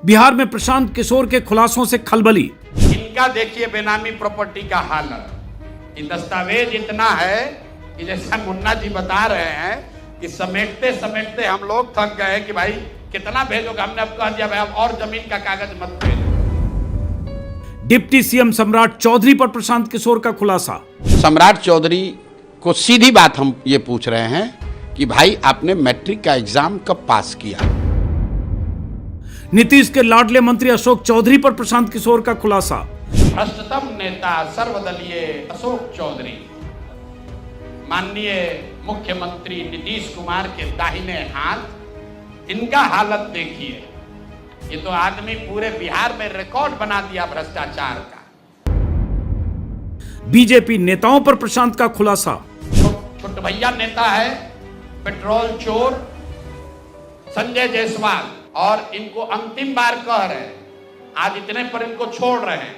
बिहार में प्रशांत किशोर के खुलासों से खलबली। इनका देखिए बेनामी प्रॉपर्टी का हालत, ये दस्तावेज इतना है कि जैसा मुन्ना जी बता रहे हैं कि समेटते समेटते हम लोग थक गए कि भाई कितना भेजोगे। हमने अब कह दिया भाई अब और जमीन का कागज मत भेजो। डिप्टी सीएम सम्राट चौधरी पर प्रशांत किशोर का खुलासा। सम्राट चौधरी को सीधी बात हम ये पूछ रहे हैं कि भाई आपने मैट्रिक का एग्जाम कब पास किया। नीतीश के लाडले मंत्री अशोक चौधरी पर प्रशांत किशोर का खुलासा। भ्रष्टतम नेता सर्वदलीय अशोक चौधरी माननीय मुख्यमंत्री नीतीश कुमार के दाहिने हाथ, इनका हालत देखिए। ये तो आदमी पूरे बिहार में रिकॉर्ड बना दिया भ्रष्टाचार का। बीजेपी नेताओं पर प्रशांत का खुलासा। छोटे भैया नेता है पेट्रोल चोर संजय जायसवाल, और इनको अंतिम बार कह रहे हैं, आज इतने पर इनको छोड़ रहे हैं।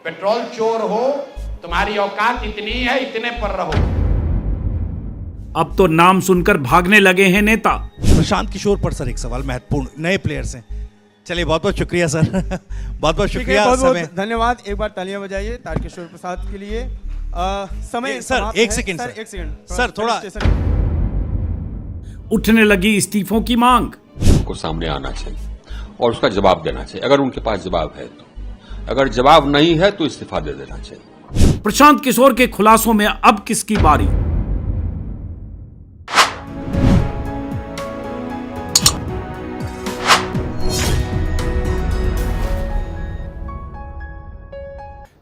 पेट्रोल चोर हो, तुम्हारी औकात इतनी है, इतने पर रहो। अब तो नाम सुनकर भागने लगे हैं नेता। प्रशांत किशोर पर सर एक सवाल महत्वपूर्ण, नए प्लेयर्स हैं। चलिए बहुत बहुत शुक्रिया सर, बहुत बहुत शुक्रिया। बहुत समय धन्यवाद। एक बार तालियां बजाइए तारकिशोर प्रसाद के लिए। समय सर समाप्त एक है। सेकंड सर एक सेकंड सर थोड़ा उठने लगी इस्तीफों की मांग। को सामने आना चाहिए और उसका जवाब देना चाहिए, अगर उनके पास जवाब है तो। अगर जवाब नहीं है तो इस्तीफा दे देना चाहिए। प्रशांत किशोर के खुलासों में अब किसकी बारी।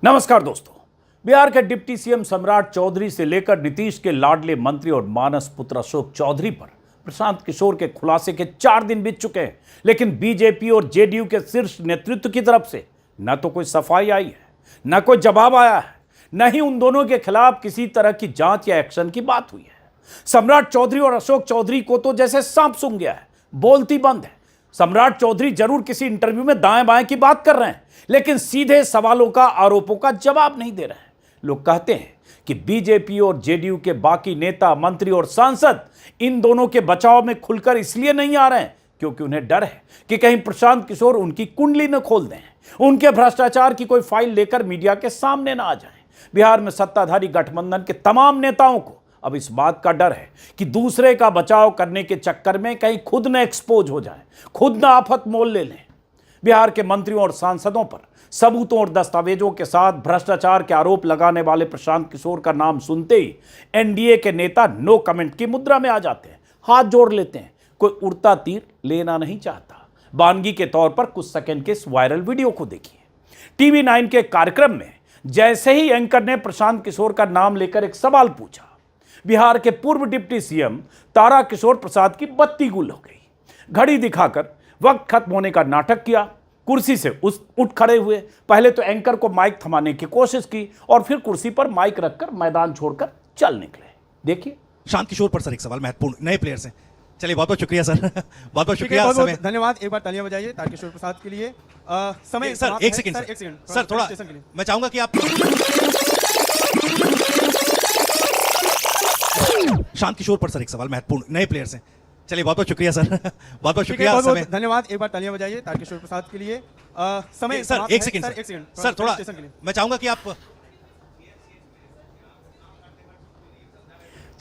नमस्कार दोस्तों, बिहार के डिप्टी सीएम सम्राट चौधरी से लेकर नीतीश के लाडले मंत्री और मानस पुत्र अशोक चौधरी पर प्रशांत किशोर के खुलासे के 4 दिन बीत चुके हैं, लेकिन बीजेपी और जेडीयू के शीर्ष नेतृत्व की तरफ से न तो कोई सफाई आई है, न कोई जवाब आया है, न ही उन दोनों के खिलाफ किसी तरह की जांच या एक्शन की बात हुई है। सम्राट चौधरी और अशोक चौधरी को तो जैसे सांप सूंघ गया है, बोलती बंद है। सम्राट चौधरी जरूर किसी इंटरव्यू में दाएं बाएं की बात कर रहे हैं, लेकिन सीधे सवालों का, आरोपों का जवाब नहीं दे रहे हैं। लोग कहते हैं कि बीजेपी और जेडीयू के बाकी नेता, मंत्री और सांसद इन दोनों के बचाव में खुलकर इसलिए नहीं आ रहे हैं क्योंकि उन्हें डर है कि कहीं प्रशांत किशोर उनकी कुंडली न खोल दें, उनके भ्रष्टाचार की कोई फाइल लेकर मीडिया के सामने ना आ जाएं। बिहार में सत्ताधारी गठबंधन के तमाम नेताओं को अब इस बात का डर है कि दूसरे का बचाव करने के चक्कर में कहीं खुद न एक्सपोज हो जाए, खुद न आफत मोल ले लें। बिहार के मंत्रियों और सांसदों पर सबूतों और दस्तावेजों के साथ भ्रष्टाचार के आरोप लगाने वाले प्रशांत किशोर का नाम सुनते ही एनडीए के नेता नो कमेंट की मुद्रा में आ जाते हैं, हाथ जोड़ लेते हैं। कोई उड़ता तीर लेना नहीं चाहता। वानगी के तौर पर कुछ सेकंड के इस वायरल वीडियो को देखिए। टीवी 9 के कार्यक्रम में जैसे ही एंकर ने प्रशांत किशोर का नाम लेकर एक सवाल पूछा, बिहार के पूर्व डिप्टी सीएम तारा किशोर प्रसाद की बत्ती गुल हो गई। घड़ी दिखाकर वक्त खत्म होने का नाटक किया, कुर्सी से उठ खड़े हुए। पहले तो एंकर को माइक थमाने की कोशिश की और फिर कुर्सी पर माइक रखकर मैदान छोड़कर चल निकले। देखिए प्रशांत किशोर पर सर एक सवाल महत्वपूर्ण, नए प्लेयर्स हैं। चलिए बहुत बहुत शुक्रिया सर, बहुत बहुत शुक्रिया। समय धन्यवाद। एक बार तालियां बजाइए तारकिशोर प्रसाद के लिए। समय सर समाप्त एक है। सेकंड सर एक सेकंड सर थोड़ा मैं चाहूंगा कि आप प्रशांत किशोर पर सर एक सवाल महत्वपूर्ण, नए प्लेयर्स हैं। चलिए बहुत बहुत शुक्रिया सर, बहुत बहुत शुक्रिया। समय धन्यवाद। एक बार तालियां बजाइए तारकिशोर प्रसाद के लिए। समय सर समाप्त एक है। सेकंड सर एक सेकंड सर थोड़ा मैं चाहूंगा कि आप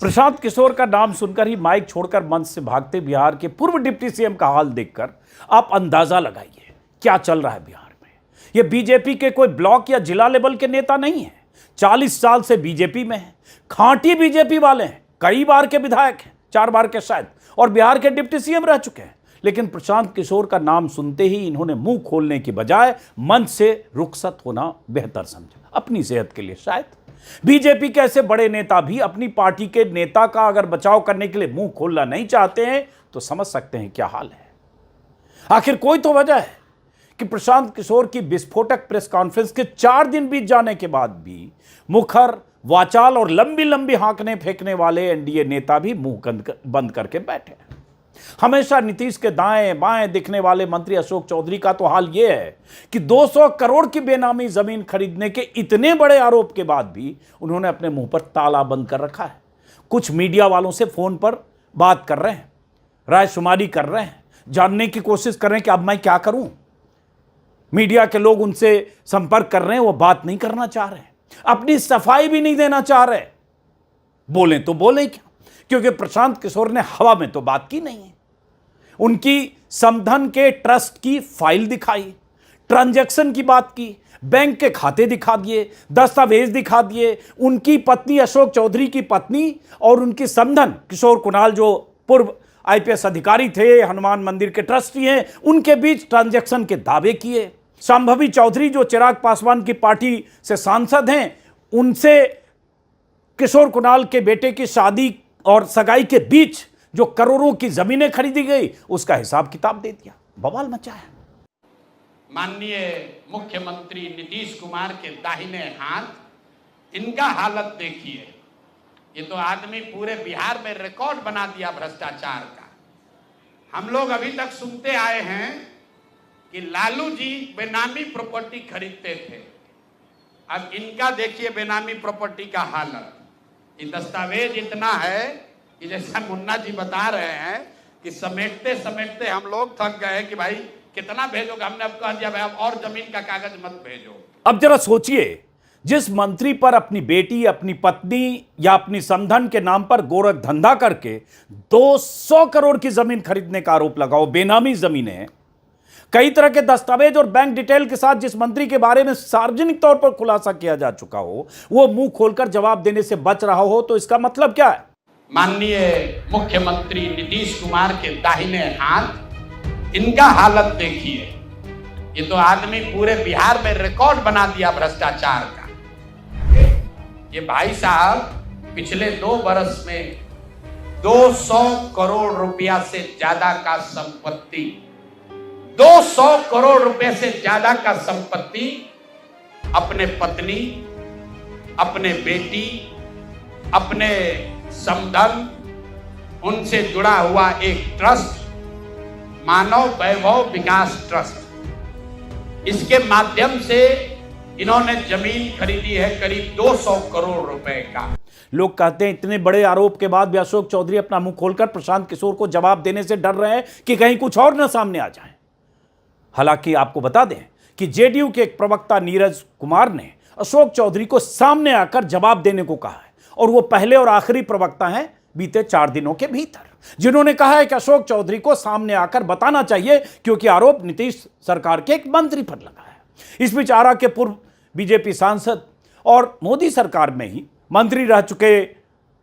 प्रशांत किशोर का नाम सुनकर ही माइक छोड़कर मंच से भागते बिहार के पूर्व डिप्टी सीएम का हाल देखकर आप अंदाजा लगाइए क्या चल रहा है बिहार में। यह बीजेपी के कोई ब्लॉक या जिला लेवल के नेता नहीं है, 40 साल से बीजेपी में है, खांटी बीजेपी वाले हैं, कई बार के विधायक हैं, 4 बार के शायद, और बिहार के डिप्टी सीएम रह चुके हैं। लेकिन प्रशांत किशोर का नाम सुनते ही इन्होंने मुंह खोलने की बजाय मंच से रुखसत होना बेहतर समझा, अपनी सेहत के लिए शायद। बीजेपी के ऐसे बड़े नेता भी अपनी पार्टी के नेता का अगर बचाव करने के लिए मुंह खोलना नहीं चाहते हैं तो समझ सकते हैं क्या हाल है। आखिर कोई तो वजह है कि प्रशांत किशोर की विस्फोटक प्रेस कॉन्फ्रेंस के 4 दिन बीत जाने के बाद भी मुखर, वाचाल और लंबी लंबी हांकने फेंकने वाले एनडीए नेता भी मुंह बंद करके बैठे हैं। हमेशा नीतीश के दाएं बाएं दिखने वाले मंत्री अशोक चौधरी का तो हाल यह है कि 200 करोड़ की बेनामी जमीन खरीदने के इतने बड़े आरोप के बाद भी उन्होंने अपने मुंह पर ताला बंद कर रखा है। कुछ मीडिया वालों से फोन पर बात कर रहे हैं, रायशुमारी कर रहे हैं, जानने की कोशिश कर रहे हैं कि अब मैं क्या करूं। मीडिया के लोग उनसे संपर्क कर रहे हैं, वो बात नहीं करना चाह रहे, अपनी सफाई भी नहीं देना चाह रहे। बोले तो बोले क्या, क्योंकि प्रशांत किशोर ने हवा में तो बात की नहीं है। उनकी समधन के ट्रस्ट की फाइल दिखाई, ट्रांजैक्शन की बात की, बैंक के खाते दिखा दिए, दस्तावेज दिखा दिए। उनकी पत्नी अशोक चौधरी की पत्नी और उनकी समधन किशोर कुणाल जो पूर्व आईपीएस अधिकारी थे, हनुमान मंदिर के ट्रस्टी हैं, उनके बीच ट्रांजैक्शन के दावे किए। संभवी चौधरी जो चिराग पासवान की पार्टी से सांसद हैं, उनसे किशोर कुणाल के बेटे की शादी और सगाई के बीच जो करोड़ों की जमीनें खरीदी गई, उसका हिसाब किताब दे दिया। बवाल मचा है। माननीय मुख्यमंत्री नीतीश कुमार के दाहिने हाथ, इनका हालत देखिए। ये तो आदमी पूरे बिहार में रिकॉर्ड बना दिया भ्रष्टाचार का। हम लोग अभी तक सुनते आए हैं कि लालू जी बेनामी प्रॉपर्टी खरीदते थे। अब इनका देखिए बेनामी प्रॉपर्टी का हालत। ये दस्तावेज इतना है कि जैसा मुन्ना जी बता रहे हैं कि समेटते समेटते हम लोग थक गए कि भाई कितना भेजोगे। हमने अब कह दिया भाई अब और जमीन का कागज मत भेजो। अब जरा सोचिए, जिस मंत्री पर अपनी बेटी, अपनी पत्नी या अपनी समधन के नाम पर गोरख धंधा करके 200 करोड़ की जमीन खरीदने का आरोप लगाओ, बेनामी जमीनें, कई तरह के दस्तावेज और बैंक डिटेल के साथ जिस मंत्री के बारे में सार्वजनिक तौर पर खुलासा किया जा चुका हो, वो मुंह खोलकर जवाब देने से बच रहा हो, तो इसका मतलब क्या है? माननीय मुख्यमंत्री नीतीश कुमार के दाहिने हाथ, इनका हालत देखिए। ये तो आदमी पूरे बिहार में रिकॉर्ड बना दिया भ्रष्टाचार का। ये भाई साहब पिछले 2 वर्ष में 200 करोड़ रुपया से ज्यादा का संपत्ति, 200 करोड़ रुपए से ज्यादा का संपत्ति अपने पत्नी, अपने बेटी, अपने समधन, उनसे जुड़ा हुआ एक ट्रस्ट, मानव वैभव विकास ट्रस्ट, इसके माध्यम से इन्होंने जमीन खरीदी है करीब 200 करोड़ रुपए का। लोग कहते हैं इतने बड़े आरोप के बाद भी अशोक चौधरी अपना मुंह खोलकर प्रशांत किशोर को जवाब देने से डर रहे हैं कि कहीं कुछ और न सामने आ जाए। हालांकि आपको बता दें कि जेडीयू के एक प्रवक्ता नीरज कुमार ने अशोक चौधरी को सामने आकर जवाब देने को कहा है, और वो पहले और आखिरी प्रवक्ता हैं बीते 4 दिनों के भीतर जिन्होंने कहा है कि अशोक चौधरी को सामने आकर बताना चाहिए, क्योंकि आरोप नीतीश सरकार के एक मंत्री पर लगा है। इस बीच आरा के पूर्व बीजेपी सांसद और मोदी सरकार में ही मंत्री रह चुके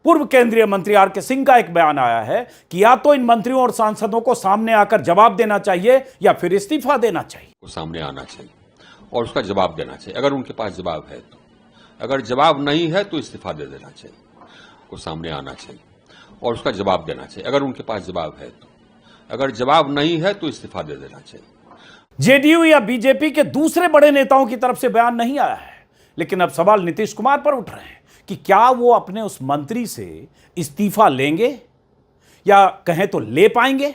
पूर्व केंद्रीय मंत्री आर.के. सिंह का एक बयान आया है कि या तो इन मंत्रियों और सांसदों को सामने आकर जवाब देना चाहिए या फिर इस्तीफा देना चाहिए। वो सामने आना चाहिए और उसका जवाब देना चाहिए, अगर उनके पास जवाब है तो। अगर जवाब नहीं है तो इस्तीफा दे देना चाहिए। वो सामने आना चाहिए और उसका जवाब देना चाहिए, अगर उनके पास जवाब है तो। अगर जवाब नहीं है तो इस्तीफा दे देना चाहिए। जेडीयू या बीजेपी के दूसरे बड़े नेताओं की तरफ से बयान नहीं आया है, लेकिन अब सवाल नीतीश कुमार पर उठ रहे हैं कि क्या वो अपने उस मंत्री से इस्तीफा लेंगे या कहें तो ले पाएंगे,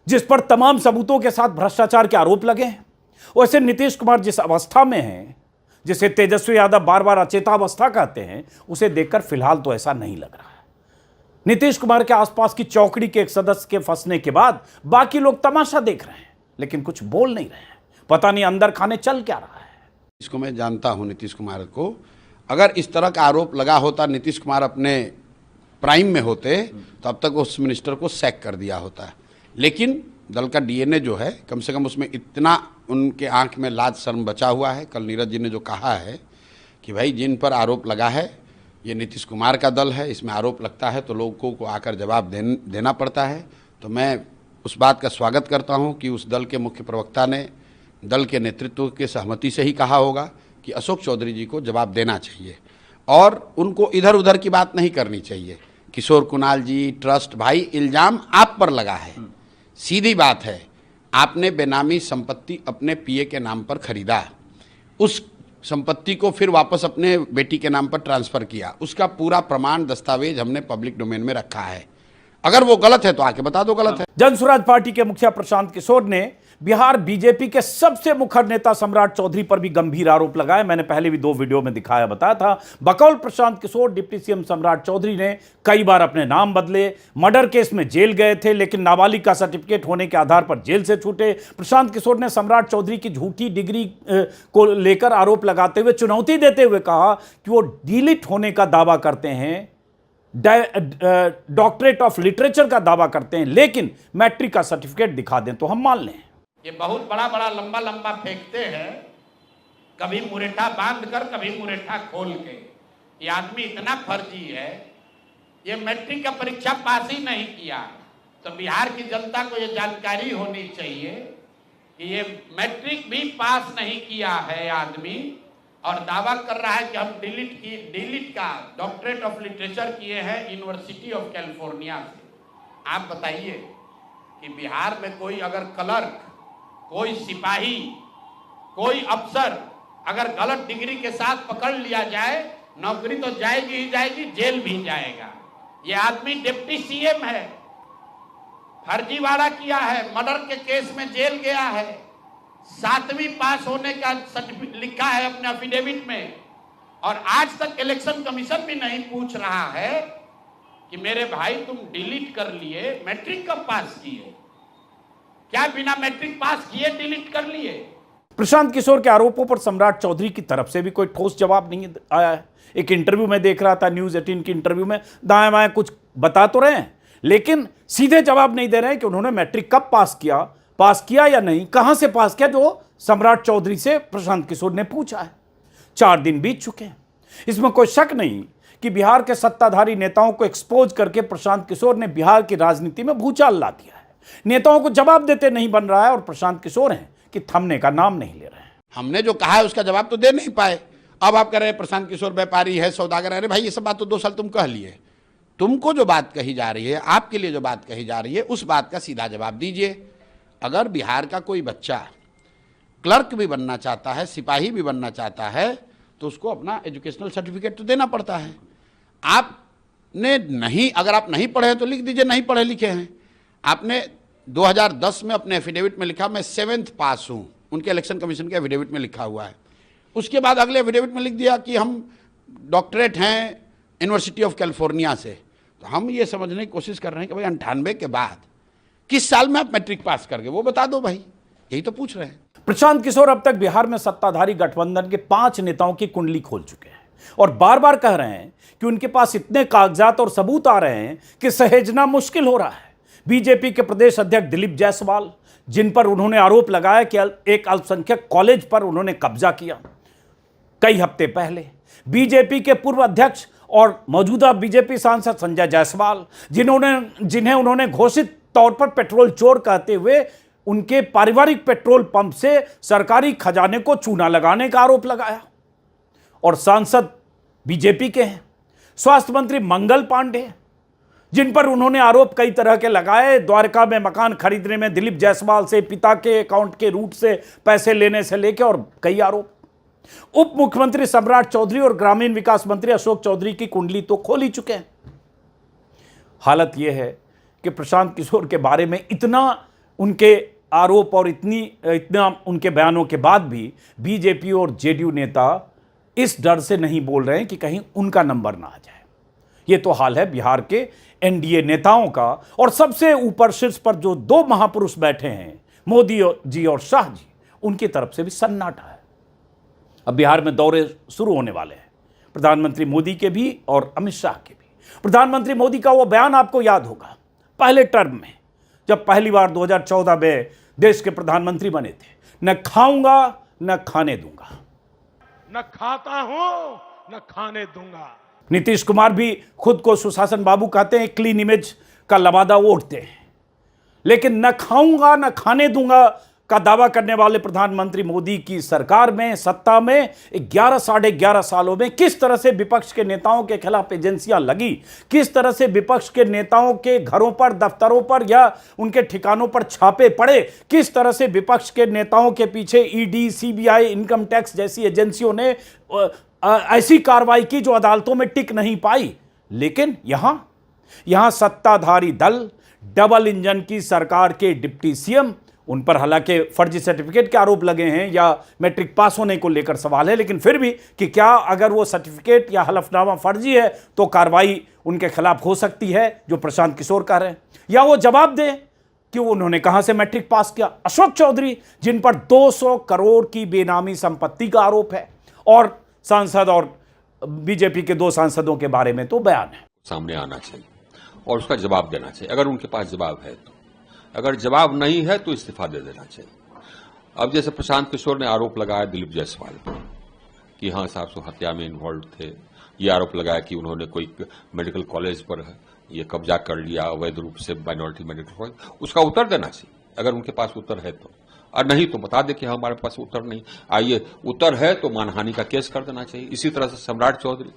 जिस पर तमाम सबूतों के साथ भ्रष्टाचार के आरोप लगे हैं। वैसे नीतीश कुमार जिस अवस्था में हैं, जिसे तेजस्वी यादव बार बार अचेतावस्था कहते हैं, उसे देखकर फिलहाल तो ऐसा नहीं लग रहा है। नीतीश कुमार के आसपास की चौकड़ी के एक सदस्य के फंसने के बाद बाकी लोग तमाशा देख रहे हैं, लेकिन कुछ बोल नहीं रहे हैं। पता नहीं अंदर खाने चल क्या रहा है। इसको मैं जानता हूं नीतीश कुमार को। अगर इस तरह का आरोप लगा होता, नीतीश कुमार अपने प्राइम में होते, तो अब तक उस मिनिस्टर को सैक कर दिया होता। लेकिन दल का डीएनए जो है, कम से कम उसमें इतना उनके आंख में लाज शर्म बचा हुआ है। कल नीरज जी ने जो कहा है कि भाई जिन पर आरोप लगा है ये नीतीश कुमार का दल है, इसमें आरोप लगता है तो लोगों को आकर जवाब देना पड़ता है। तो मैं उस बात का स्वागत करता हूं कि उस दल के मुख्य प्रवक्ता ने दल के नेतृत्व के सहमति से ही कहा होगा कि अशोक चौधरी जी को जवाब देना चाहिए और उनको इधर उधर की बात नहीं करनी चाहिए। किशोर कुणाल जी, ट्रस्ट, भाई इल्ज़ाम आप पर लगा है, सीधी बात है। आपने बेनामी संपत्ति अपने पीए के नाम पर खरीदा, उस संपत्ति को फिर वापस अपने बेटी के नाम पर ट्रांसफ़र किया, उसका पूरा प्रमाण दस्तावेज हमने पब्लिक डोमेन में रखा है। अगर वो गलत है तो आके बता दो गलत है। जनसुराज पार्टी के मुखिया प्रशांत किशोर ने बिहार बीजेपी के सबसे मुखर नेता सम्राट चौधरी पर भी गंभीर आरोप लगाए। मैंने पहले भी 2 वीडियो में दिखाया बताया था। बकौल प्रशांत किशोर, डिप्टी सीएम सम्राट चौधरी ने कई बार अपने नाम बदले, मर्डर केस में जेल गए थे लेकिन नाबालिग का सर्टिफिकेट होने के आधार पर जेल से छूटे। प्रशांत किशोर ने सम्राट चौधरी की झूठी डिग्री को लेकर आरोप लगाते हुए चुनौती देते हुए कहा कि वो डीलिट होने का दावा करते हैं, डॉक्टरेट ऑफ लिटरेचर का दावा करते हैं, लेकिन मैट्रिक का सर्टिफिकेट दिखा दें तो हम मान लें। ये बहुत बड़ा बड़ा लंबा लंबा फेंकते हैं, कभी मुरेठा बांध कर कभी मुरेठा खोल के। ये आदमी इतना फर्जी है, ये मैट्रिक का परीक्षा पास ही नहीं किया। तो बिहार की जनता को ये जानकारी होनी चाहिए कि ये मैट्रिक भी पास नहीं किया है आदमी, और दावा कर रहा है कि हम डिलीट का डॉक्टरेट ऑफ लिटरेचर किए हैं यूनिवर्सिटी ऑफ कैलिफोर्निया से। आप बताइए कि बिहार में कोई अगर क्लर्क, कोई सिपाही, कोई अफसर अगर गलत डिग्री के साथ पकड़ लिया जाए, नौकरी तो जाएगी ही जाएगी, जेल भी जाएगा। ये आदमी डिप्टी सीएम है, फर्जीवाड़ा किया है, मर्डर के केस में जेल गया है, 7वीं पास होने का सर्टिफिकेट लिखा है अपने एफिडेविट में, और आज तक इलेक्शन कमीशन भी नहीं पूछ रहा है कि मेरे भाई तुम डिलीट कर लिए, मैट्रिक कब पास किए? क्या बिना मैट्रिक पास किए डिलीट कर लिए? प्रशांत किशोर के आरोपों पर सम्राट चौधरी की तरफ से भी कोई ठोस जवाब नहीं आया है। एक इंटरव्यू में देख रहा था, न्यूज़ 18 की इंटरव्यू में दाएं बाएं कुछ बता तो रहे हैं, लेकिन सीधे जवाब नहीं दे रहे हैं कि उन्होंने मैट्रिक कब पास किया या नहीं, कहां से पास किया, जो सम्राट चौधरी से प्रशांत किशोर ने पूछा है। 4 दिन बीत चुके हैं। इसमें कोई शक नहीं कि बिहार के सत्ताधारी नेताओं को एक्सपोज करके प्रशांत किशोर ने बिहार की राजनीति में भूचाल ला दिया है। नेताओं को जवाब देते नहीं बन रहा है, और प्रशांत किशोर हैं कि थमने का नाम नहीं ले रहे हैं। हमने जो कहा है उसका जवाब तो दे नहीं पाए। अब आप कह रहे हैं प्रशांत किशोर व्यापारी है, सौदागर है। अरे भाई, ये सब बात तो 2 साल तुम कह लिए। तुमको जो बात कही जा रही है, आपके लिए जो बात कही जा रही है, उस बात का सीधा जवाब दीजिए। अगर बिहार का कोई बच्चा क्लर्क भी बनना चाहता है, सिपाही भी बनना चाहता है, तो उसको अपना एजुकेशनल सर्टिफिकेट तो देना पड़ता है। आपने नहीं, अगर आप नहीं पढ़े हैं तो लिख दीजिए नहीं पढ़े लिखे हैं। आपने 2010 में अपने एफिडेविट में लिखा मैं 7th पास हूँ, उनके इलेक्शन कमीशन के एफिडेविट में लिखा हुआ है। उसके बाद अगले एफिडेविट में लिख दिया कि हम डॉक्टरेट हैं यूनिवर्सिटी ऑफ कैलिफोर्निया से। तो हम ये समझने की कोशिश कर रहे हैं कि भाई 98 के बाद किस साल में आप मैट्रिक पास कर गए, वो बता दो भाई, यही तो पूछ रहे हैं। प्रशांत किशोर अब तक बिहार में सत्ताधारी गठबंधन के 5 नेताओं की कुंडली खोल चुके हैं और बार बार कह रहे हैं कि उनके पास इतने कागजात और सबूत आ रहे हैं कि सहेजना मुश्किल हो रहा है। बीजेपी के प्रदेश अध्यक्ष दिलीप जायसवाल, जिन पर उन्होंने आरोप लगाया कि एक अल्पसंख्यक कॉलेज पर उन्होंने कब्जा किया कई हफ्ते पहले। बीजेपी के पूर्व अध्यक्ष और मौजूदा बीजेपी सांसद संजय जायसवाल, जिन्हें उन्होंने घोषित तौर पर पेट्रोल चोर कहते हुए उनके पारिवारिक पेट्रोल पंप से सरकारी खजाने को चूना लगाने का आरोप लगाया। और सांसद बीजेपी के हैं स्वास्थ्य मंत्री मंगल पांडे, जिन पर उन्होंने आरोप कई तरह के लगाए, द्वारका में मकान खरीदने में दिलीप जायसवाल से पिता के अकाउंट के रूट से पैसे लेने से लेकर और कई आरोप। उप मुख्यमंत्री सम्राट चौधरी और ग्रामीण विकास मंत्री अशोक चौधरी की कुंडली तो खोल ही चुके हैं। हालत यह है कि प्रशांत किशोर के बारे में इतना उनके आरोप और इतना उनके बयानों के बाद भी बीजेपी और जेडीयू नेता इस डर से नहीं बोल रहे हैं कि कहीं उनका नंबर ना आ जाए। ये तो हाल है बिहार के एनडीए नेताओं का, और सबसे ऊपर शीर्ष पर जो 2 महापुरुष बैठे हैं, मोदी जी और शाह जी, उनकी तरफ से भी सन्नाटा है। अब बिहार में दौरे शुरू होने वाले हैं, प्रधानमंत्री मोदी के भी और अमित शाह के भी। प्रधानमंत्री मोदी का वो बयान आपको याद होगा पहले टर्म में, जब पहली बार 2014 में देश के प्रधानमंत्री बने थे, न खाऊंगा न खाने दूंगा, न खाता हूं न खाने दूंगा। नीतीश कुमार भी खुद को सुशासन बाबू कहते हैं, क्लीन इमेज का लबादा ओढ़ते हैं, लेकिन न खाऊंगा न खाने दूंगा का दावा करने वाले प्रधानमंत्री मोदी की सरकार में, सत्ता में 11 साढ़े 11 सालों में किस तरह से विपक्ष के नेताओं के खिलाफ एजेंसियां लगी, किस तरह से विपक्ष के नेताओं के घरों पर, दफ्तरों पर या उनके ठिकानों पर छापे पड़े, किस तरह से विपक्ष के नेताओं के पीछे ईडी, सीबीआई, इनकम टैक्स जैसी एजेंसियों ने ऐसी कार्रवाई की जो अदालतों में टिक नहीं पाई। लेकिन यहां सत्ताधारी दल, डबल इंजन की सरकार के डिप्टी सीएम उन पर हालांकि फर्जी सर्टिफिकेट के आरोप लगे हैं या मैट्रिक पास होने को लेकर सवाल है, लेकिन फिर भी कि क्या अगर वो सर्टिफिकेट या हलफनामा फर्जी है तो कार्रवाई उनके खिलाफ हो सकती है, जो प्रशांत किशोर कह रहे हैं, या वो जवाब दें कि उन्होंने कहां से मैट्रिक पास किया। अशोक चौधरी जिन पर 200 करोड़ की बेनामी संपत्ति का आरोप है, और सांसद और बीजेपी के 2 सांसदों के बारे में तो बयान है, सामने आना चाहिए और उसका जवाब देना चाहिए अगर उनके पास जवाब है तो। अगर जवाब नहीं है तो इस्तीफा दे देना चाहिए। अब जैसे प्रशांत किशोर ने आरोप लगाया दिलीप जायसवाल पर कि हाँ साहब सो हत्या में इन्वॉल्व थे, ये आरोप लगाया कि उन्होंने कोई मेडिकल कॉलेज पर ये कब्जा कर लिया अवैध रूप से, माइनॉरिटी मेडिकल कॉलेज, उसका उत्तर देना चाहिए अगर उनके पास उत्तर है तो। और नहीं तो बता दे कि हमारे पास उत्तर नहीं, आइए उत्तर है तो मानहानि का केस कर देना चाहिए। इसी तरह से सम्राट चौधरी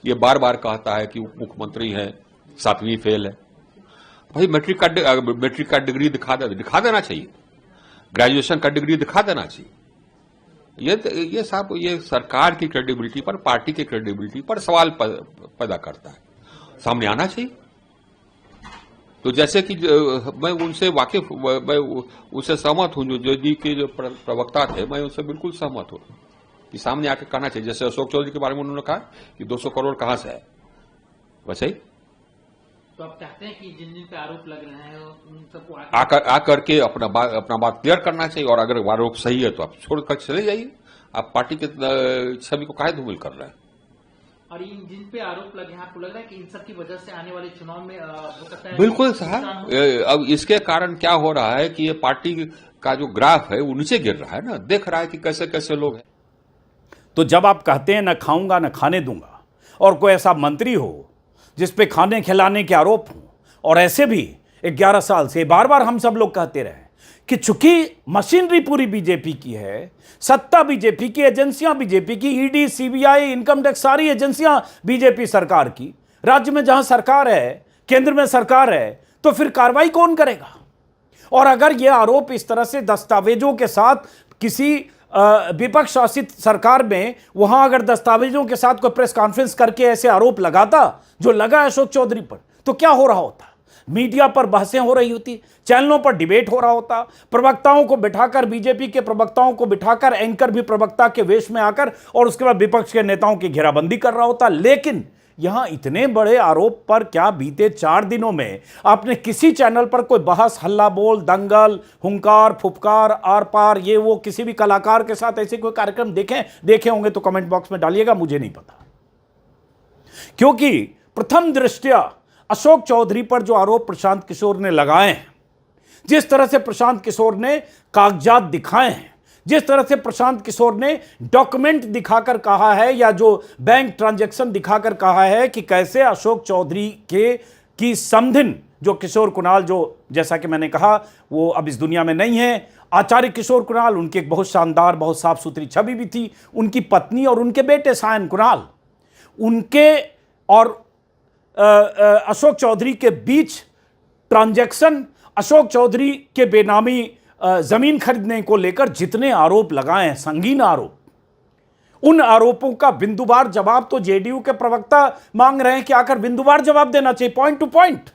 ये बार बार कहता है कि उप मुख्यमंत्री हैं, 7वीं फेल है। भाई मैट्रिक का डिग्री दिखा देना चाहिए, ग्रेजुएशन का डिग्री दिखा देना चाहिए। ये साहब ये सरकार की क्रेडिबिलिटी पर, पार्टी की क्रेडिबिलिटी पर सवाल पैदा करता है, सामने आना चाहिए। तो जैसे कि मैं उनसे वाकिफ, मैं उससे सहमत हूं, जो जी के जो प्रवक्ता थे, मैं उनसे बिल्कुल सहमत हूं कि सामने आकर कहना चाहिए। जैसे अशोक चौधरी के बारे में उन्होंने कहा कि 200 करोड़ कहां से है, वैसे ही तो आप चाहते हैं कि जिन जिन पे आरोप लग रहे हैं उन सबको आकर के अपना बात क्लियर करना चाहिए, और अगर आरोप सही है तो आप छोड़कर चले जाइए। आप पार्टी के छवि को काहे धूमिल कर रहे हैं। और इन जिन पे आरोप लगे हैं, आपको लग रहा है कि इन सब की वजह से आने वाले चुनाव में हो सकता है? बिल्कुल साहब, अब इसके कारण क्या हो रहा है कि ये पार्टी का जो ग्राफ है वो नीचे गिर रहा है ना, देख रहा है कि कैसे कैसे लोग हैं। तो जब आप कहते हैं न खाऊंगा न खाने दूंगा, और कोई ऐसा मंत्री हो जिस पे खाने खिलाने के आरोप हों, और ऐसे भी 11 साल से बार बार हम सब लोग कहते रहे कि चूंकि मशीनरी पूरी बीजेपी की है, सत्ता बीजेपी की, एजेंसियां बीजेपी की, ईडी, सीबीआई, इनकम टैक्स, सारी एजेंसियां बीजेपी सरकार की, राज्य में जहां सरकार है, केंद्र में सरकार है, तो फिर कार्रवाई कौन करेगा? और अगर यह आरोप इस तरह से दस्तावेजों के साथ किसी विपक्ष शासित सरकार में, वहां अगर दस्तावेजों के साथ कोई प्रेस कॉन्फ्रेंस करके ऐसे आरोप लगाता जो लगा अशोक चौधरी पर, तो क्या हो रहा होता? मीडिया पर बहसें हो रही होती, चैनलों पर डिबेट हो रहा होता, प्रवक्ताओं को बिठाकर, बीजेपी के प्रवक्ताओं को बिठाकर, एंकर भी प्रवक्ता के वेश में आकर, और उसके बाद विपक्ष के नेताओं की घेराबंदी कर रहा होता। लेकिन यहां इतने बड़े आरोप पर क्या बीते 4 दिनों में आपने किसी चैनल पर कोई बहस, हल्ला बोल, दंगल, हुंकार, फुफकार, आर पार, ये वो किसी भी कलाकार के साथ ऐसे कोई कार्यक्रम देखे होंगे तो कमेंट बॉक्स में डालिएगा, मुझे नहीं पता। क्योंकि प्रथम दृष्टया अशोक चौधरी पर जो आरोप प्रशांत किशोर ने लगाए हैं, जिस तरह से प्रशांत किशोर ने कागजात दिखाए हैं, जिस तरह से प्रशांत किशोर ने डॉक्यूमेंट दिखाकर कहा है, या जो बैंक ट्रांजैक्शन दिखाकर कहा है कि कैसे अशोक चौधरी की समधिन जो किशोर कुणाल, जो जैसा कि मैंने कहा वो अब इस दुनिया में नहीं है, आचार्य किशोर कुणाल, उनकी एक बहुत शानदार, बहुत साफ सुथरी छवि भी थी, उनकी पत्नी और उनके बेटे सायन कुणाल, उनके और अशोक चौधरी के बीच ट्रांजैक्शन, अशोक चौधरी के बेनामी जमीन खरीदने को लेकर जितने आरोप लगाए हैं, संगीन आरोप, उन आरोपों का बिंदुवार जवाब तो जेडीयू के प्रवक्ता मांग रहे हैं कि आकर बिंदुवार जवाब देना चाहिए, पॉइंट टू पॉइंट।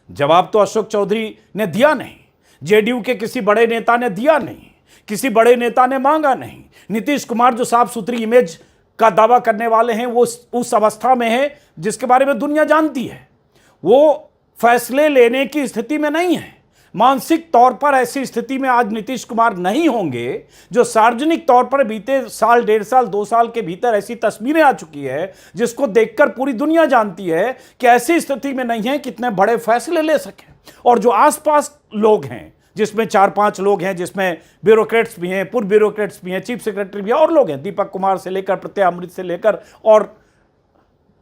जवाब तो अशोक चौधरी ने दिया नहीं, जेडीयू के किसी बड़े नेता ने दिया नहीं, किसी बड़े नेता ने मांगा नहीं। नीतीश कुमार जो साफ सुथरी इमेज का दावा करने वाले हैं, वो उस अवस्था में है जिसके बारे में दुनिया जानती है, वो फैसले लेने की स्थिति में नहीं है। मानसिक तौर पर ऐसी स्थिति में आज नीतीश कुमार नहीं होंगे, जो सार्वजनिक तौर पर बीते साल, 1.5 साल, 2 साल के भीतर ऐसी तस्वीरें आ चुकी है जिसको देखकर पूरी दुनिया जानती है कि ऐसी स्थिति में नहीं है कितने बड़े फैसले ले सके। और जो आसपास लोग हैं, जिसमें 4-5 लोग हैं, जिसमें ब्यूरोक्रेट्स भी हैं, पूर्व ब्यूरोक्रेट्स भी हैं, चीफ सेक्रेटरी भी हैं, और लोग हैं, दीपक कुमार से लेकर, प्रत्यय अमृत से लेकर, और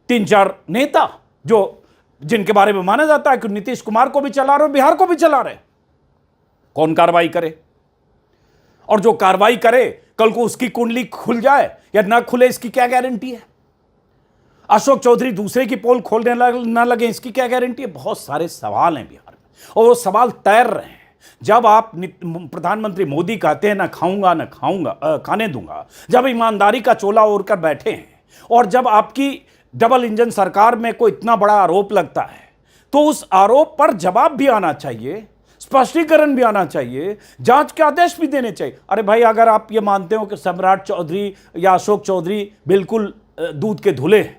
3-4 नेता जो जिनके बारे में माना जाता है कि नीतीश कुमार को भी चला रहे, बिहार को भी चला रहे। कौन कार्रवाई करे? और जो कार्रवाई करे, कल को उसकी कुंडली खुल जाए या ना खुले, इसकी क्या गारंटी है? अशोक चौधरी दूसरे की पोल खोलने ना लगे, इसकी क्या गारंटी है? बहुत सारे सवाल हैं बिहार में, और वो सवाल तैर रहे हैं। जब आप प्रधानमंत्री मोदी कहते हैं ना खाऊंगा ना खाने दूंगा, जब ईमानदारी का चोला ओढ़कर बैठे हैं, और जब आपकी डबल इंजन सरकार में कोई इतना बड़ा आरोप लगता है, तो उस आरोप पर जवाब भी आना चाहिए। स्पष्टीकरण भी आना चाहिए, जांच के आदेश भी देने चाहिए। अरे भाई, अगर आप ये मानते हो कि सम्राट चौधरी या अशोक चौधरी बिल्कुल दूध के धुले हैं,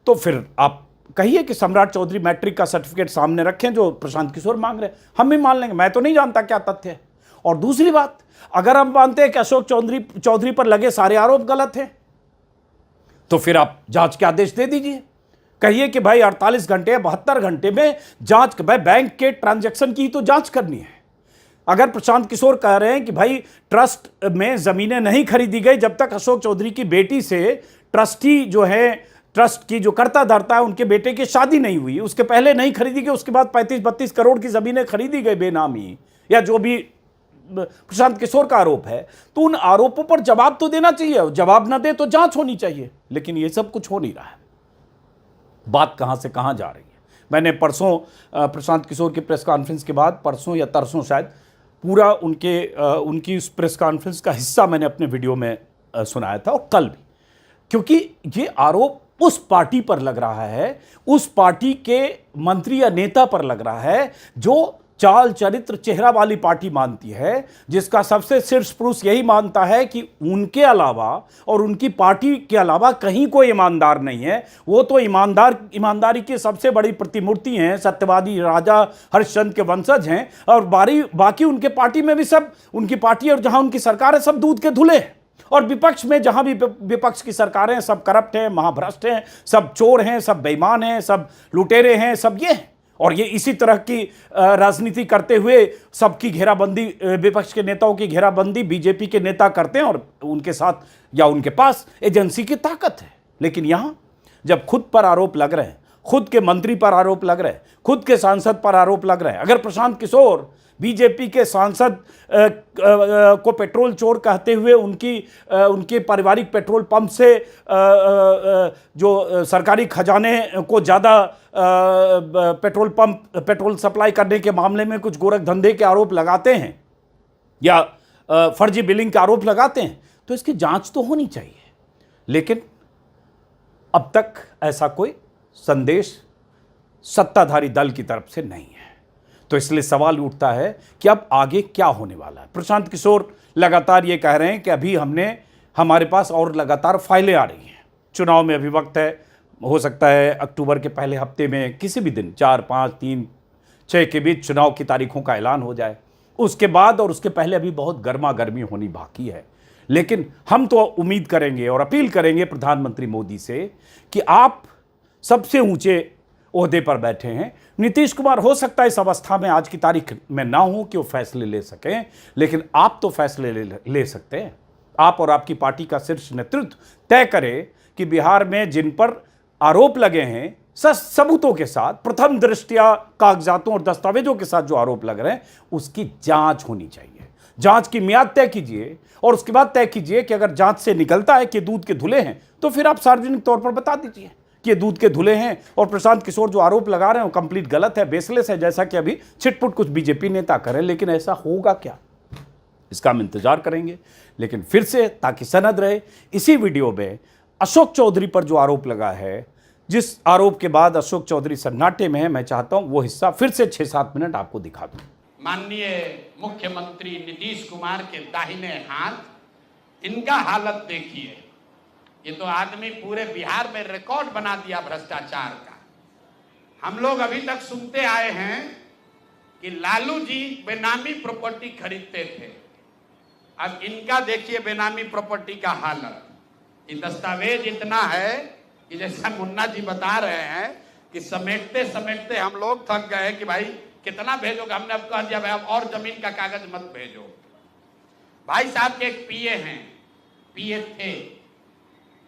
तो फिर आप कहिए कि सम्राट चौधरी मैट्रिक का सर्टिफिकेट सामने रखें जो प्रशांत किशोर मांग रहे हैं, हम भी मान लेंगे। मैं तो नहीं जानता क्या तथ्य है। और दूसरी बात, अगर हम मानते हैं कि अशोक चौधरी पर लगे सारे आरोप गलत हैं, तो फिर आप जांच के आदेश दे दीजिए। कहिए कि भाई 48 घंटे 72 घंटे में जांच, भाई बैंक के ट्रांजैक्शन की तो जांच करनी है। अगर प्रशांत किशोर कह रहे हैं कि भाई ट्रस्ट में जमीनें नहीं खरीदी गई जब तक अशोक चौधरी की बेटी से ट्रस्टी जो है, ट्रस्ट की जो कर्ता धर्ता है, उनके बेटे की शादी नहीं हुई, उसके पहले नहीं खरीदी गई, उसके बाद 35-32 करोड़ की जमीनें खरीदी गई बेनामी, या जो भी प्रशांत किशोर का आरोप है, तो उन आरोपों पर जवाब तो देना चाहिए। जवाब ना दे तो जांच होनी चाहिए, लेकिन ये सब कुछ हो नहीं रहा है। बात कहां से कहां जा रही है। मैंने परसों प्रशांत किशोर की प्रेस कॉन्फ्रेंस के बाद, परसों या तरसों शायद, पूरा उनकी उस प्रेस कॉन्फ्रेंस का हिस्सा मैंने अपने वीडियो में सुनाया था, और कल भी, क्योंकि ये आरोप उस पार्टी पर लग रहा है, उस पार्टी के मंत्री या नेता पर लग रहा है जो चाल चरित्र चेहरा वाली पार्टी मानती है, जिसका सबसे शीर्ष पुरुष यही मानता है कि उनके अलावा और उनकी पार्टी के अलावा कहीं कोई ईमानदार नहीं है। वो तो ईमानदारी की सबसे बड़ी प्रतिमूर्ति हैं, सत्यवादी राजा हरिश्चंद्र के वंशज हैं, और बाकी उनके पार्टी में भी सब, उनकी पार्टी और जहां उनकी सरकार है सब दूध के धुले हैं। और विपक्ष में जहां भी विपक्ष की सरकारें, सब करप्ट हैं, महाभ्रष्ट हैं, सब चोर हैं, सब बेईमान हैं, सब लुटेरे हैं, सब ये हैं। और ये इसी तरह की राजनीति करते हुए सबकी घेराबंदी, विपक्ष के नेताओं की घेराबंदी बीजेपी के नेता करते हैं, और उनके साथ या उनके पास एजेंसी की ताकत है। लेकिन यहां जब खुद पर आरोप लग रहे हैं, खुद के मंत्री पर आरोप लग रहे हैं, खुद के सांसद पर आरोप लग रहे हैं, अगर प्रशांत किशोर बीजेपी के सांसद को पेट्रोल चोर कहते हुए उनके पारिवारिक पेट्रोल पंप से जो सरकारी खजाने को ज़्यादा पेट्रोल सप्लाई करने के मामले में कुछ गोरख धंधे के आरोप लगाते हैं या फर्जी बिलिंग के आरोप लगाते हैं, तो इसकी जांच तो होनी चाहिए। लेकिन अब तक ऐसा कोई संदेश सत्ताधारी दल की तरफ से नहीं है। तो इसलिए सवाल उठता है कि अब आगे क्या होने वाला है। प्रशांत किशोर लगातार ये कह रहे हैं कि अभी हमारे पास और लगातार फाइलें आ रही हैं, चुनाव में अभी वक्त है, हो सकता है अक्टूबर के पहले हफ्ते में किसी भी दिन 4, 5, 3, 6 के बीच चुनाव की तारीखों का ऐलान हो जाए। उसके बाद और उसके पहले अभी बहुत गर्मा गर्मी होनी बाकी है। लेकिन हम तो उम्मीद करेंगे और अपील करेंगे प्रधानमंत्री मोदी से कि आप सबसे ऊंचे ओहदे पर बैठे हैं। नीतीश कुमार हो सकता है इस अवस्था में आज की तारीख में ना हो कि वो फैसले ले सकें, लेकिन आप तो फैसले ले सकते हैं। आप और आपकी पार्टी का शीर्ष नेतृत्व तय करे कि बिहार में जिन पर आरोप लगे हैं, सबूतों के साथ, प्रथम दृष्टया कागजातों और दस्तावेजों के साथ जो आरोप लग रहे हैं, उसकी जांच होनी चाहिए। जांच की मियाद तय कीजिए और उसके बाद तय कीजिए कि अगर जांच से निकलता है कि दूध के धुले हैं, तो फिर आप सार्वजनिक तौर पर बता दीजिए कि ये दूध के धुले हैं और प्रशांत किशोर जो आरोप लगा रहे हैं वो कंप्लीट गलत है, बेसलेस है, जैसा कि अभी छिटपुट कुछ बीजेपी नेता करें। लेकिन ऐसा होगा क्या, इसका हम इंतजार करेंगे। लेकिन फिर से, ताकि सनद रहे, इसी वीडियो में अशोक चौधरी पर जो आरोप लगा है, जिस आरोप के बाद अशोक चौधरी सन्नाटे में है, मैं चाहता हूं वो हिस्सा फिर से 6-7 मिनट आपको दिखा दूं। माननीय मुख्यमंत्री नीतीश कुमार के दाहिने हाथ, इनका हालत देखिए। ये तो आदमी पूरे बिहार में रिकॉर्ड बना दिया भ्रष्टाचार का। हम लोग अभी तक सुनते आए हैं कि लालू जी बेनामी प्रॉपर्टी खरीदते थे। अब इनका देखिए बेनामी प्रॉपर्टी का हालत। ये दस्तावेज इतना है कि जैसा मुन्ना जी बता रहे हैं कि समेटते समेटते हम लोग थक गए कि भाई कितना भेजोगे। हमने अब कह दिया भाई अब और जमीन का कागज मत भेजो। भाई साहब के एक पीए हैं, पीए थे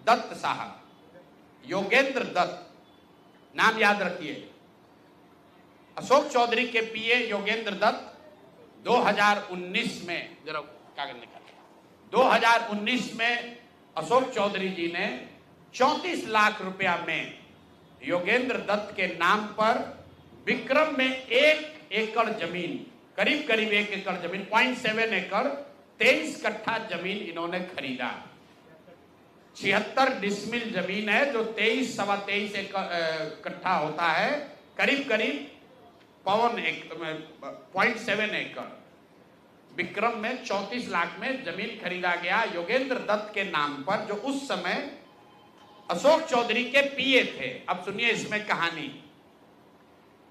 दत्त साहब, योगेंद्र दत्त, नाम याद रखिए। अशोक चौधरी के पीए योगेंद्र दत्त 2019 में, जरा कागज निकाल, 2019 में अशोक चौधरी जी ने 34 लाख रुपया में योगेंद्र दत्त के नाम पर विक्रम में 1 एकड़ जमीन, करीब करीब 1 एकड़ जमीन, 0.7 एकड़, 23 कट्ठा जमीन इन्होंने खरीदा। 76 डिसमिल जमीन है, जो 23 सवा 23 कट्ठा होता है, करीब करीब 0.7 एकड़ विक्रम में 34 लाख में जमीन खरीदा गया योगेंद्र दत्त के नाम पर, जो उस समय अशोक चौधरी के पीए थे। अब सुनिए इसमें कहानी।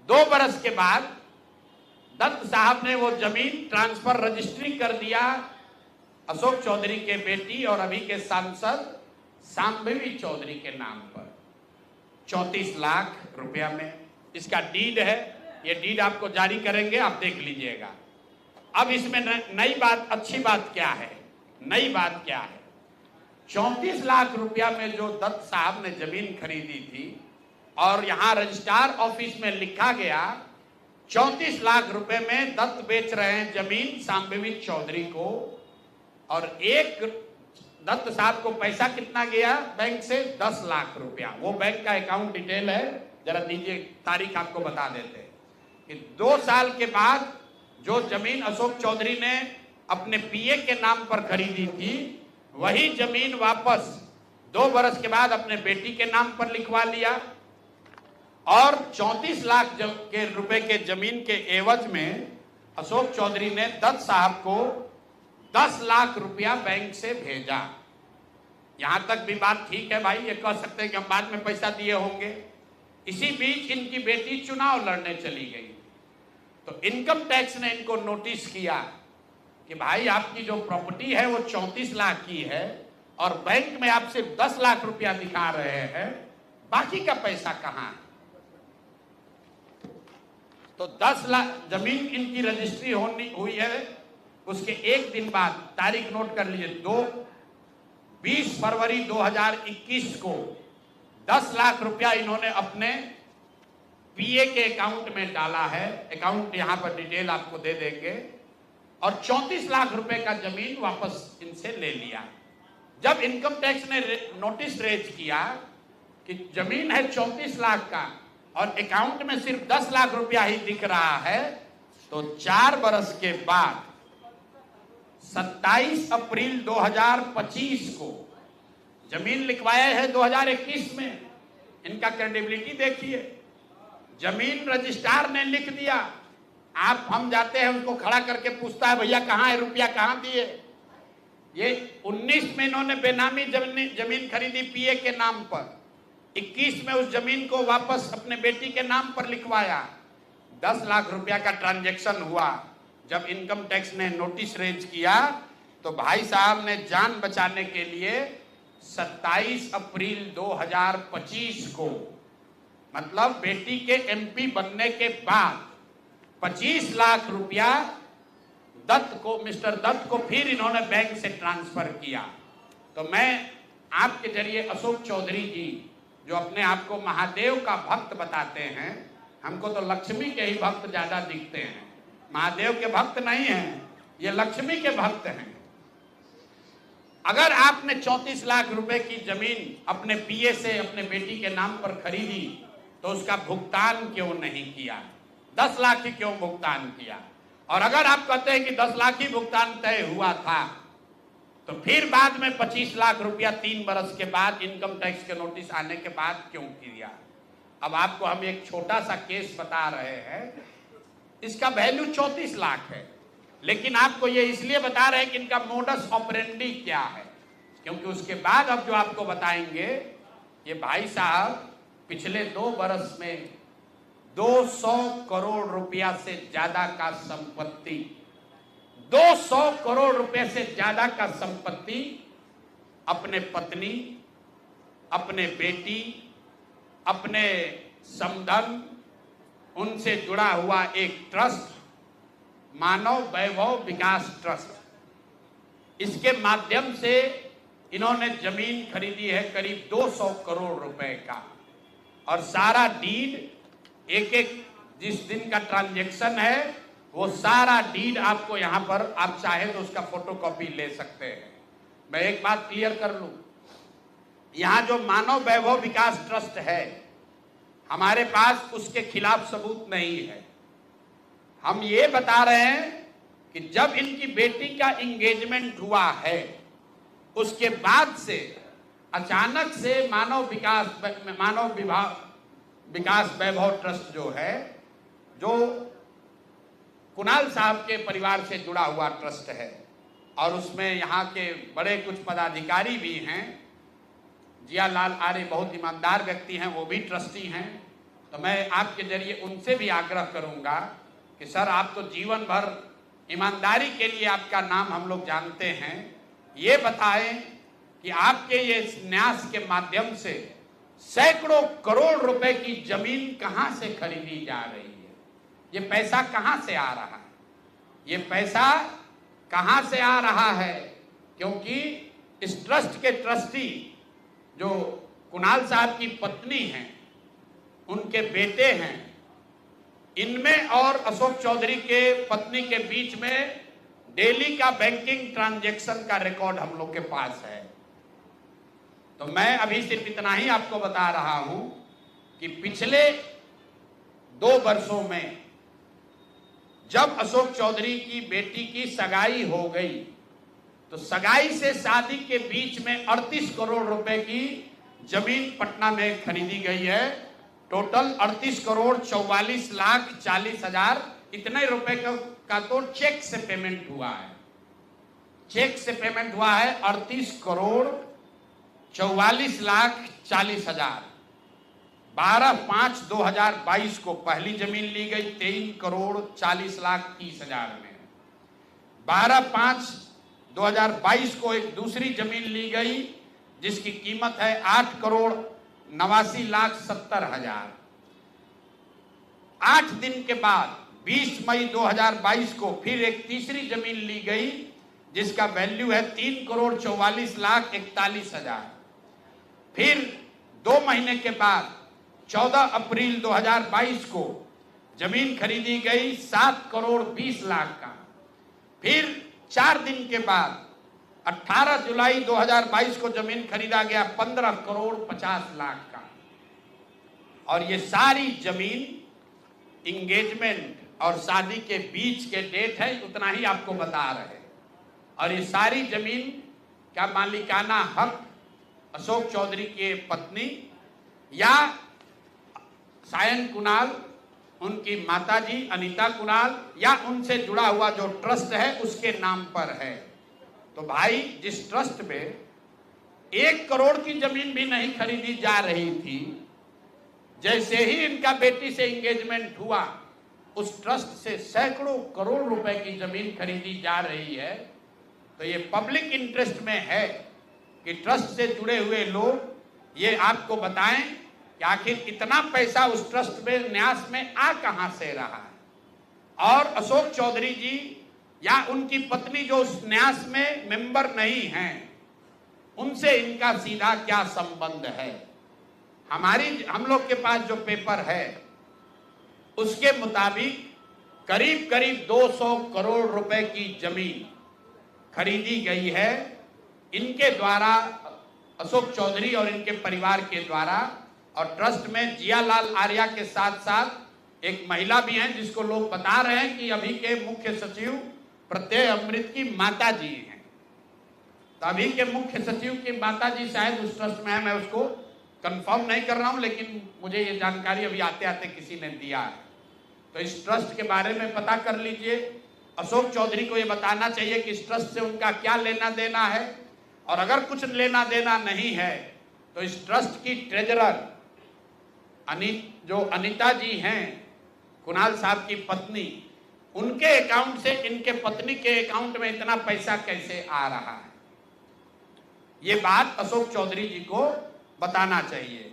2 बरस के बाद दत्त साहब ने वो जमीन ट्रांसफर रजिस्ट्री कर दिया अशोक चौधरी के बेटी और अभी के सांसद सांबवी चौधरी के नाम पर 34 लाख रुपया में। इसका डीड है, ये डीड आपको जारी करेंगे, आप देख लीजिएगा। अब इसमें नई बात, अच्छी बात क्या है, नई बात क्या है? 34 लाख रुपया में जो दत्त साहब ने जमीन खरीदी थी और यहां रजिस्ट्रार ऑफिस में लिखा गया 34 लाख रुपए में दत्त बेच रहे हैं जमीन सांबवी चौधरी को, और एक दत्त साहब को पैसा कितना गया बैंक से? 10 लाख रुपया। वो बैंक का अकाउंट डिटेल है, जरा दीजिए, तारीख आपको बता देते हैं कि 2 साल के बाद जो जमीन अशोक चौधरी ने अपने पीए के नाम पर खरीदी थी, वही जमीन वापस 2 बरस के बाद अपने बेटी के नाम पर लिखवा लिया, और 34 लाख के रुपए के जमीन के एवज में अशोक चौधरी ने दत्त साहब को 10 लाख रुपया बैंक से भेजा। यहां तक भी बात ठीक है भाई, ये कह सकते हैं कि हम बाद में पैसा दिए होंगे। इसी बीच इनकी बेटी चुनाव लड़ने चली गई, तो इनकम टैक्स ने इनको नोटिस किया कि भाई आपकी जो प्रॉपर्टी है वो 34 लाख की है और बैंक में आप सिर्फ 10 लाख रुपया दिखा रहे हैं, बाकी का पैसा कहां है? तो 10 लाख जमीन इनकी रजिस्ट्री हुई है। उसके एक दिन बाद, तारीख नोट कर लीजिए, 20 फरवरी 2021 को 10 लाख रुपया इन्होंने अपने पीए के अकाउंट में डाला है। अकाउंट यहां पर डिटेल आपको दे देंगे, और 34 लाख रुपए का जमीन वापस इनसे ले लिया। जब इनकम टैक्स ने नोटिस रेज किया कि जमीन है 34 लाख का और अकाउंट में सिर्फ 10 लाख रुपया ही दिख रहा है, तो 4 बरस के बाद 27 अप्रैल 2025 को जमीन लिखवाया है 2021 में। इनका क्रेडिबिलिटी देखिए, जमीन रजिस्ट्रार ने लिख दिया, आप हम जाते हैं उसको खड़ा करके पूछता है भैया कहाँ है रुपया, कहाँ दिए? ये 19 में इन्होंने बेनामी जमीन खरीदी पीए के नाम पर, 21 में उस जमीन को वापस अपने बेटी के नाम पर लिखवाया। 10 लाख रुपया का ट्रांजैक्शन हुआ। जब इनकम टैक्स ने नोटिस रेज किया तो भाई साहब ने जान बचाने के लिए 27 अप्रैल 2025 को, मतलब बेटी के एमपी बनने के बाद 25 लाख रुपया दत्त को, मिस्टर दत्त को फिर इन्होंने बैंक से ट्रांसफर किया। तो मैं आपके जरिए अशोक चौधरी जी, जो अपने आप को महादेव का भक्त बताते हैं, हमको तो लक्ष्मी के ही भक्त ज्यादा दिखते हैं, महादेव के भक्त नहीं हैं, ये लक्ष्मी के भक्त हैं। अगर आपने 34 लाख रुपए की जमीन अपने पीए से अपने बेटी के नाम पर खरीदी तो उसका भुगतान क्यों नहीं किया? 10 लाख ही क्यों भुगतान किया? और अगर आप कहते हैं कि 10 लाख ही भुगतान तय हुआ था, तो फिर बाद में 25 लाख रुपया 3 बरस के बाद इनकम टैक्स के नोटिस आने के बाद क्यों किया? अब आपको हम एक छोटा सा केस बता रहे हैं, इसका वैल्यू 34 लाख है, लेकिन आपको ये इसलिए बता रहे हैं कि इनका मोडस ऑपरेंडी क्या है, क्योंकि उसके बाद अब जो आपको बताएंगे, ये भाई साहब पिछले 2 बरस में 200 करोड़ रुपया से ज्यादा का संपत्ति, 200 करोड़ रुपए से ज्यादा का संपत्ति अपने पत्नी, अपने बेटी, अपने समधन, उनसे जुड़ा हुआ एक ट्रस्ट, मानव वैभव विकास ट्रस्ट, इसके माध्यम से इन्होंने जमीन खरीदी है करीब 200 करोड़ रुपए का, और सारा डीड एक एक जिस दिन का ट्रांजैक्शन है वो सारा डीड आपको यहां पर, आप चाहे तो उसका फोटोकॉपी ले सकते हैं। मैं एक बात क्लियर कर लूं, यहां जो मानव वैभव विकास ट्रस्ट है, हमारे पास उसके खिलाफ सबूत नहीं है। हम ये बता रहे हैं कि जब इनकी बेटी का एंगेजमेंट हुआ है, उसके बाद से अचानक से मानव विकास वैभव ट्रस्ट जो है, जो कुणाल साहब के परिवार से जुड़ा हुआ ट्रस्ट है और उसमें यहाँ के बड़े कुछ पदाधिकारी भी हैं। जियालाल आर्य बहुत ईमानदार व्यक्ति हैं, वो भी ट्रस्टी हैं। तो मैं आपके जरिए उनसे भी आग्रह करूँगा कि सर, आप तो जीवन भर ईमानदारी के लिए आपका नाम हम लोग जानते हैं, ये बताएं कि आपके ये न्यास के माध्यम से सैकड़ों करोड़ रुपए की जमीन कहाँ से खरीदी जा रही है, ये पैसा कहाँ से आ रहा है, ये पैसा कहाँ से आ रहा है। क्योंकि इस ट्रस्ट के ट्रस्टी जो कुणाल साहब की पत्नी हैं, उनके बेटे हैं, इनमें और अशोक चौधरी के पत्नी के बीच में डेली का बैंकिंग ट्रांजैक्शन का रिकॉर्ड हम लोग के पास है। तो मैं अभी सिर्फ इतना ही आपको बता रहा हूं कि पिछले 2 वर्षों में जब अशोक चौधरी की बेटी की सगाई हो गई, तो सगाई से शादी के बीच में 38 करोड़ रुपए की जमीन पटना में खरीदी गई है। टोटल 38 करोड़ 44 लाख 40 हजार इतने रुपए का तो चेक से पेमेंट हुआ है। चेक से पेमेंट हुआ है 38 करोड़ 44 लाख 40 हजार। 12/5/2022 को पहली जमीन ली गई 23 करोड़ 40 लाख 30 हजार में। 12/5/2022 को एक दूसरी जमीन ली गई जिसकी कीमत है 8 करोड़ 89 लाख 70 हजार। 8 दिन के बाद 20 मई 2022 को फिर एक तीसरी जमीन ली गई जिसका वैल्यू है 3 करोड़ 44 लाख 41 हजार। फिर 2 महीने के बाद 14 अप्रैल 2022 को जमीन खरीदी गई 7 करोड़ 20 लाख का। फिर 4 दिन के बाद 18 जुलाई 2022 को जमीन खरीदा गया 15 करोड़ 50 लाख का। और ये सारी जमीन इंगेजमेंट और शादी के बीच के डेट है, उतना ही आपको बता रहे। और ये सारी जमीन का मालिकाना हक अशोक चौधरी के पत्नी या सायन कुणाल, उनकी माताजी अनीता कुणाल या उनसे जुड़ा हुआ जो ट्रस्ट है उसके नाम पर है। तो भाई, जिस ट्रस्ट में 1 करोड़ की जमीन भी नहीं खरीदी जा रही थी, जैसे ही इनका बेटी से एंगेजमेंट हुआ उस ट्रस्ट से सैकड़ों करोड़ रुपए की जमीन खरीदी जा रही है। तो ये पब्लिक इंटरेस्ट में है कि ट्रस्ट से जुड़े हुए लोग ये आपको बताएं कि आखिर इतना पैसा उस ट्रस्ट में न्यास में आ कहां से रहा है। और अशोक चौधरी जी या उनकी पत्नी जो उस न्यास में मेंबर नहीं हैं, उनसे इनका सीधा क्या संबंध है। हम लोग के पास जो पेपर है उसके मुताबिक करीब करीब 200 करोड़ रुपए की जमीन खरीदी गई है इनके द्वारा, अशोक चौधरी और इनके परिवार के द्वारा। और ट्रस्ट में जियालाल आर्या के साथ साथ एक महिला भी हैं जिसको लोग बता रहे हैं कि अभी के मुख्य सचिव प्रत्यय अमृत की माता जी हैं। तो अभी के मुख्य सचिव की माता जी शायद उस ट्रस्ट में है, मैं उसको कंफर्म नहीं कर रहा हूं, लेकिन मुझे ये जानकारी अभी आते आते किसी ने दिया है। तो इस ट्रस्ट के बारे में पता कर लीजिए। अशोक चौधरी को ये बताना चाहिए कि इस ट्रस्ट से उनका क्या लेना देना है, और अगर कुछ लेना देना नहीं है तो इस ट्रस्ट की ट्रेजरर जो अनीता जी हैं, कुणाल साहब की पत्नी, उनके अकाउंट से इनके पत्नी के अकाउंट में इतना पैसा कैसे आ रहा है, ये बात अशोक चौधरी जी को बताना चाहिए।